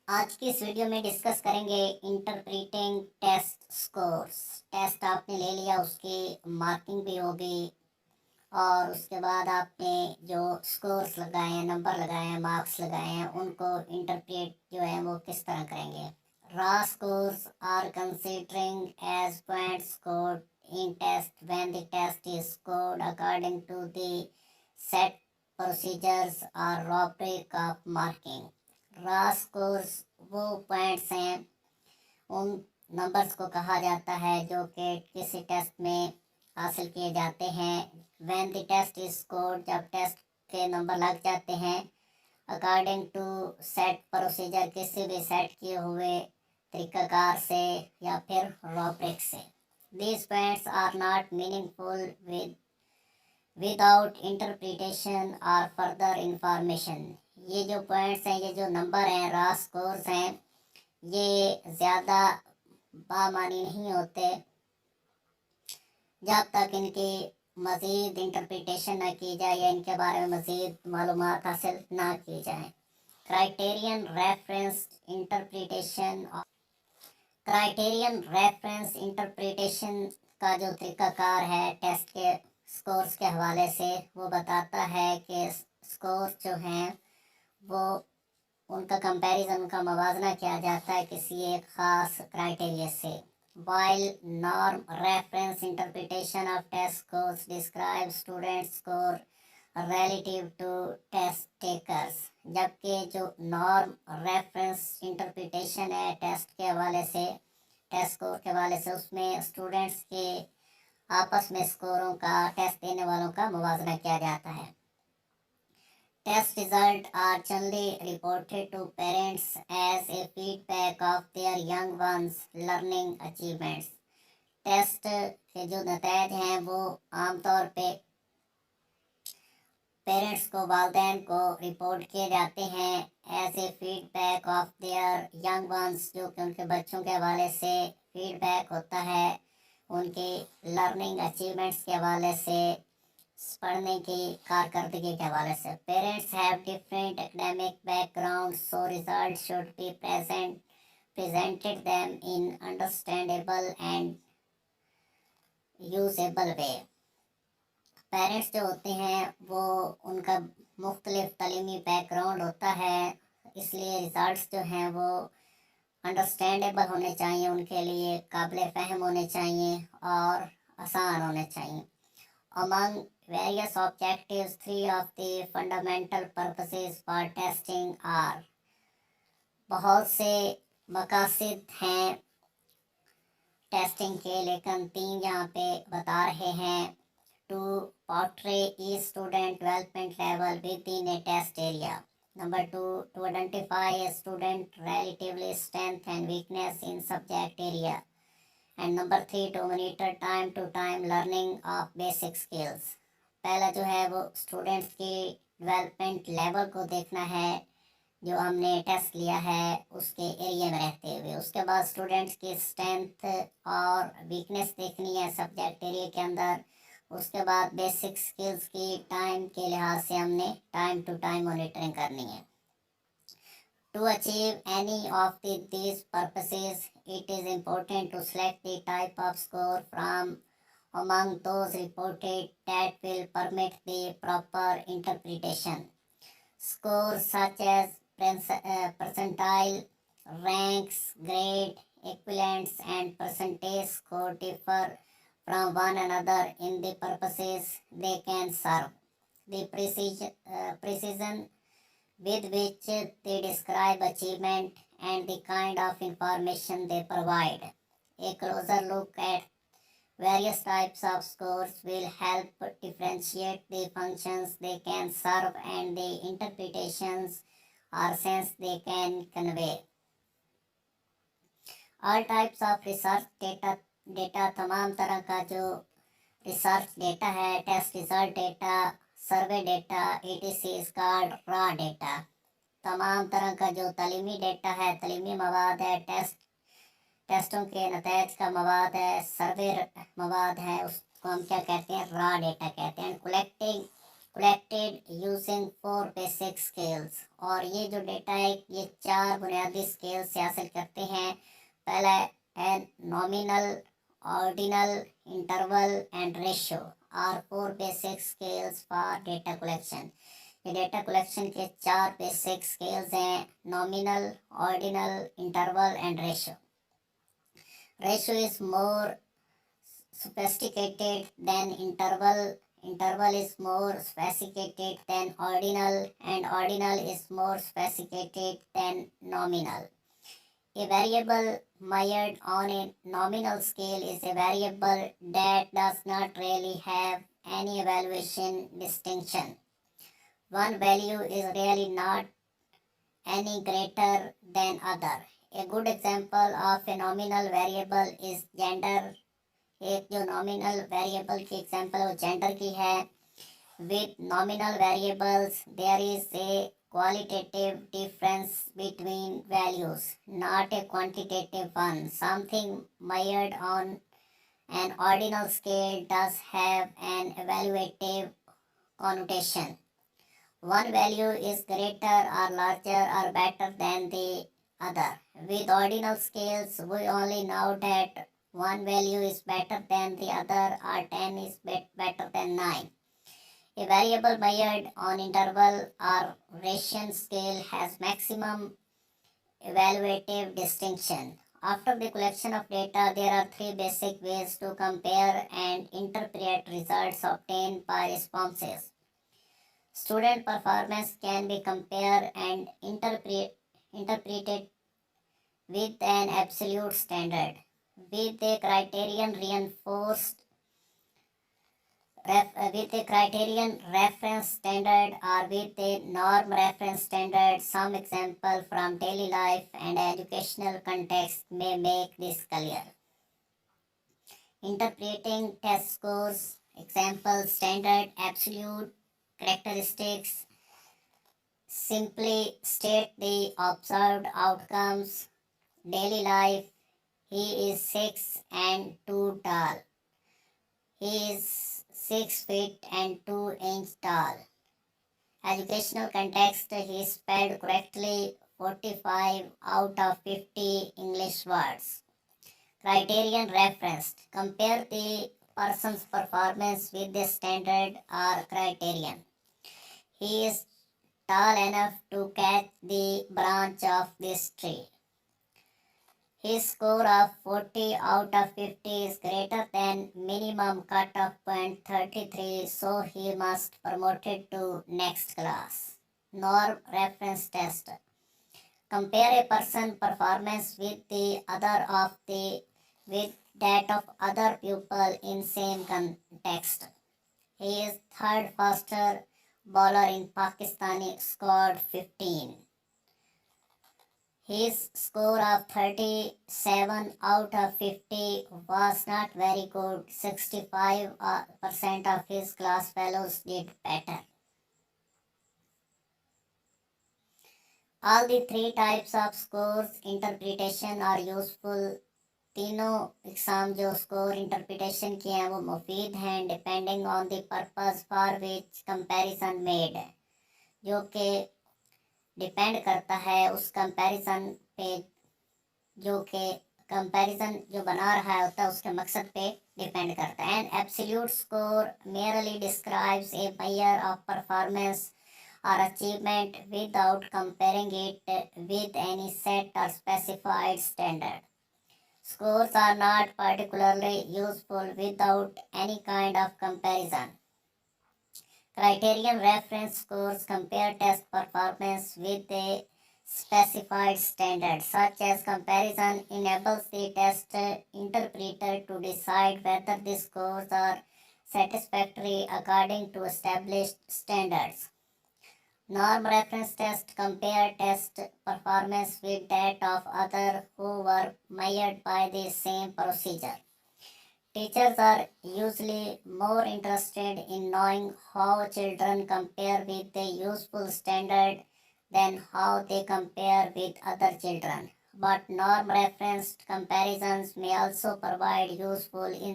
आज की इस वीडियो में डिस्कस करेंगे इंटरप्रीटिंग टेस्ट स्कोर्स। टेस्ट आपने ले लिया, उसकी मार्किंग भी होगी और उसके बाद आपने जो स्कोर्स लगाए हैं, नंबर लगाए हैं, मार्क्स लगाए हैं, उनको इंटरप्रेट जो है वो किस तरह करेंगे। Raw scores are considering as points scored in test when the test is scored according to the set procedures और rubric of marking. Raw scores वो पॉइंट्स हैं, उन नंबर्स को कहा जाता है जो कि किसी टेस्ट में हासिल किए जाते हैं। When the test is scored, जब टेस्ट के नंबर लग जाते हैं अकॉर्डिंग टू सेट प्रोसीजर, किसी भी सेट किए हुए तरीकाकार से या फिर rubric से। These points are not meaningful without interpretation और फर्दर इंफॉर्मेशन। ये जो पॉइंट्स हैं, ये जो नंबर हैं, रॉ स्कोर्स हैं, ये ज़्यादा बामानी नहीं होते जब तक इनकी मज़ीद इंटरप्रिटेशन ना की जाए या इनके बारे में मज़ीद मालूमात हासिल ना की जाए। क्राइटेरियन रेफरेंस इंटरप्रिटेशन का जो तरीकाकार है टेस्ट के स्कोर्स के हवाले से, वो बताता है कि स्कोर जो हैं वो उनका कंपैरिजन, उनका मवाजना किया जाता है किसी एक ख़ास क्राइटेरिया से। While norm reference interpretation of test scores describe student score relative to test takers, जबकि जो नॉर्म रेफरेंस इंटरप्रिटेशन है टेस्ट के हवाले से, टेस्ट स्कोर के हवाले से, उसमें स्टूडेंट्स के आपस में स्कोरों का, टेस्ट देने वालों का मुवाजना किया जाता है। Test results are generally reported to parents as a feedback of their young ones' learning achievements. Test के जो नतीजे हैं वो आमतौर पे पेरेंट्स को, वालिदैन को रिपोर्ट किए जाते हैं as a feedback of their young ones, जो कि उनके बच्चों के हवाले से फीडबैक होता है, उनके लर्निंग अचीवमेंट्स के हवाले से, पढ़ने की कारकर्दगी के हवाले से। Parents have different academic background, so result should be presented them in understandable and usable way. Parents जो होते हैं वो, उनका मुख्तलिफ तालीमी बैकग्राउंड होता है, इसलिए रिजल्ट्स जो हैं वो अंडरस्टैंडेबल होने चाहिए, उनके लिए काबिल फ़हम होने चाहिए और आसान होने चाहिए। Among various objectives, three of the fundamental purposes for testing are, बहुत से मकासद हैं टेस्टिंग के, लेकिन तीन यहाँ पे बता रहे हैं। To portray each student development level within a test area. Number two, to identify a student relatively strength and weakness in subject area. And number three, to monitor time to time learning of basic skills. पहला जो है वो students की development level को देखना है जो हमने टेस्ट लिया है उसके एरिया में रहते हुए। उसके बाद स्टूडेंट्स की स्ट्रेंथ और वीकनेस देखनी है सब्जेक्ट एरिया के अंदर। उसके बाद बेसिक स्किल्स की टाइम के लिहाज से हमने टाइम टू टाइम मॉनिटरिंग करनी है। To achieve any of these purposes, it is important to select the type of score from among those reported that will permit the proper interpretation. Scores such as percentile, ranks, grade, equivalents, and percentage score differ from one another in the purposes they can serve. The precision with which they describe achievement and the kind of information they provide. A closer look at various types of scores will help differentiate the functions they can serve and the interpretations or sense they can convey. All types of research data तमाम तरह का जो research data है, test result data, survey data, ETC is called raw data. तमाम तरह का जो तालीमी डेटा है, तालीमी मवाद है, टेस्टों के नतीज का मवाद है, सर्वे मवाद है, उसको हम क्या कहते हैं, रॉ डेटा कहते हैं। collected using 4 basic scales। और ये जो डेटा है ये 4 बुनियादी स्केल से हासिल करते हैं। पहला है nominal, ordinal, interval and ratio are 4 basic scales for data collection. ये डेटा कलेक्शन के 4 बेसिक स्केल्स हैं, nominal, ordinal, interval and ratio. Ratio is more sophisticated than interval, interval is more sophisticated than ordinal, and ordinal is more sophisticated than nominal। A variable measured on a nominal scale is a variable that does not really have any evaluation distinction। One value is really not any greater than other। A good example of a nominal variable is gender। एक जो nominal variable की example वो gender की है। With nominal variables there is a qualitative difference between values, not a quantitative one. Something measured on an ordinal scale does have an evaluative connotation। One value is greater or larger or better than the other। With ordinal scales we only know that one value is better than the other, or 10 is better than 9। A variable measured on interval or ration scale has maximum evaluative distinction। After the collection of data, there are 3 basic ways to compare and interpret results obtained by responses। Student performance can be compared and interpreted with an absolute standard, with a criterion reference standard, or with a norm reference standard। Some example from daily life and educational context may make this clear। Interpreting test scores example: standard, absolute, characteristics simply state the observed outcomes। Daily life: he is 6 and 2 tall। He is 6 feet and 2 inch tall। Educational context: he spelled correctly 45 out of 50 English words। Criterion referenced: compare the person's performance with the standard or criterion। He is tall enough to catch the branch of this tree। His score of 40 out of 50 is greater than minimum cutoff point 33, so he must promoted to next class। Norm reference test: compare a person performance with that of other pupil in same context। He is third faster bowler in Pakistani, scored 15। His score of 37 out of 50 was not very good। 65% of his class fellows did better। All the 3 types of scores interpretation are useful। तीनों exam जो score interpretation के हैं वो मुफीद हैं, depending on the purpose for which comparison made, जो कि depend करता है उस कंपैरिजन पे, जो कि कंपैरिजन जो बना रहा होता है उसके मकसद पे डिपेंड करता है। An absolute score merely describes a measure of performance or achievement without comparing it with any set or specified standard। Scores are not particularly useful without any kind of comparison। Criterion reference scores compare test performance with a specified standard, such as comparison enables the test interpreter to decide whether the scores are satisfactory according to established standards। Norm reference test compare test performance with that of others who were measured by the same procedure। Teachers are usually more interested in knowing how children compare with the useful standard than how they compare with other children, but norm referenced comparisons may also provide useful